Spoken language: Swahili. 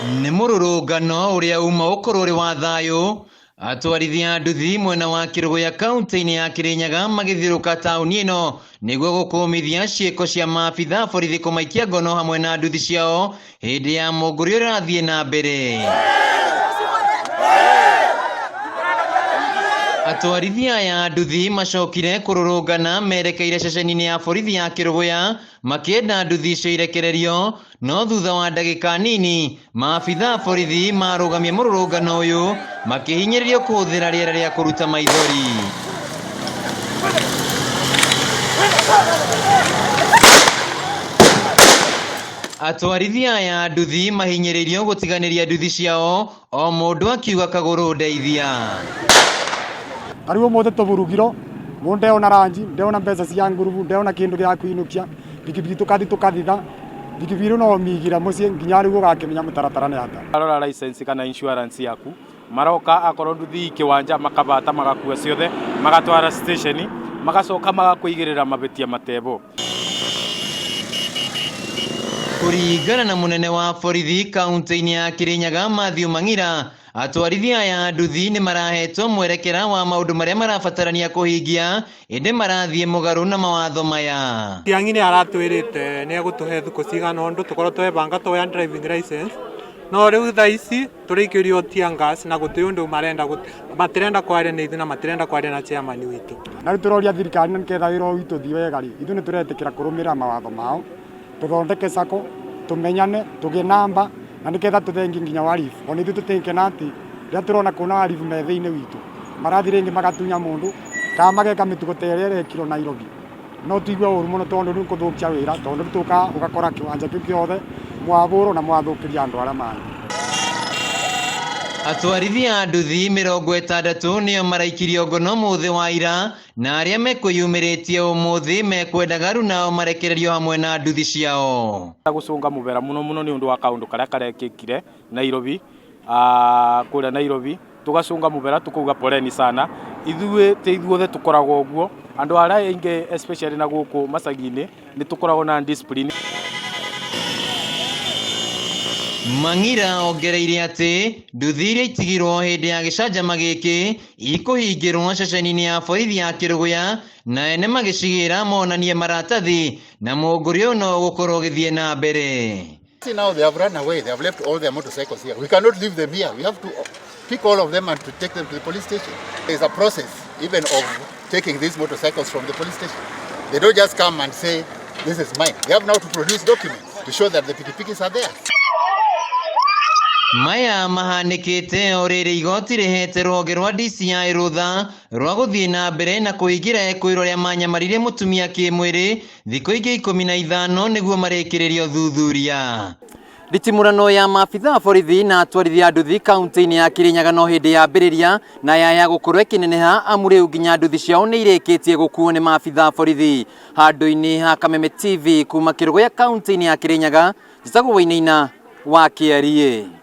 Nimururumgano uria uma ukorori wa thayu atwarithia nduthi mwena wa Kerugoya kaunti-ini ya Kirinyaga magithiruka tauni-ino niguo gukumithia ciiko cia maabithaa borithi kumaikia ngono hamwe na nduthi ciao hindi ya mungururio irathii na mbere. Atwarithia aya nduthi macokire kururungana merekeire ceceni-ini ya borithi ya Kerugoya makienda nduthi icio irekererio, no thutha wa ndagika nini maabithaa borithi marugamia mururungano uyu makihinyiririo kuhuthira riera ria kuruta maithori. Atwarithia aya nduthi mahinyiririo gutiganiria nduthi ciao, o mundu akiuga kaguru ndeithia. Ariwo mothe tuvurugiro mundeona ranji ndeona mbeca cia ngurubu ndeona kindu gia kuinukia bikibiki tukathitha bikibiri no migira mucie nginya riu gakimenya mutaratara ni ata arora license kana insurance yaku maroka akorwo nduthi kiwanja makabata magakua ciothe magatwara station magacoka magakuigirira mabetia matebo. Kuringana na munene wa borithi kaunti-ini ya Kirinyaga Matthew Mangira, atwarithia aya nduthi ni marahetwo mwerekera wa maundu maria marabatarania kuhingia indi marathie mugaru na mawatho maya. Tiang'ini aratwirite ni agutuhe thuku cigana undu tukorwo twebanga twoya driving license, no riu thaa ici turikirio tiangas na guti undu matirenda kwaria ni ithu na matirenda kwaria na chairman witu. Na turoria thirikari niketha wira witu thii wega ri ithu ni turetikira kurumirira mawatho mao tuthondeke sako tumenyane tugie namba na niketha tuthengi nginya warifu oni ithu tutikena ati ria turona kuna warifu me thiini witu marathi ringi magatunya mundu ka mageka mitugo terere kiro Nairobi no tuigwe uru muno tondu ni kuthukia wira tondu tuka ugakora kiwanja kiu kiothe mwaburo na mwathukiria andu aria mari. Atwarithia nduthi 60 nio maraikirio ngono muthi wa ira na aria mekwiyumiritie umuthi mekwendaga aruna marekererio hamwe na nduthi ciao. Gucunga mubera muno ni undu wa kaundu karia karekikire Nairobi kuria Nairobi tugacunga mubera tukuga poleni sana ithuothe tukoragwo guo andu aria inge especially na guku macagi-ini ni tukoragwo na discipline. Mangira ongereire ati nduthi iria itigirwo hindi ya gicanjama giki ikuhingirwo ceceni-ini ya borithi ya Kerugoya na ene magicigira monanie maratathi na mungururio no gukorwo githie na mbere. Now they have run away. They have left all their motorcycles here. We cannot leave them here. We have to pick all of them and to take them to the police station. There is a process even of taking these motorcycles from the police station. They don't just come and say this is mine. They have now to produce documents to show that the pikipikis are there. Maya mahanikite oriri igoti rihete rwoge rwa DCI rutha rwa guthie na mbere na kuigira ekuiro ria manyamarire mutumia kimwiri thiku ingi 15 niguo marekererio thuthuria. Nditimurano ya maabithaa borithi na atwarithia nduthi kaunti-ini ya Kirinyaga no hindi ya mbiriria na ya gukorwo ikineneha amuriu nginya nduthi ciao ni irikitie gukuo ni maabithaa borithi. Handu-ini ha Kameme TV kuma Kerugoya kaunti-ini ya Kirinyaga, njitagwo Wainaina wa Aria.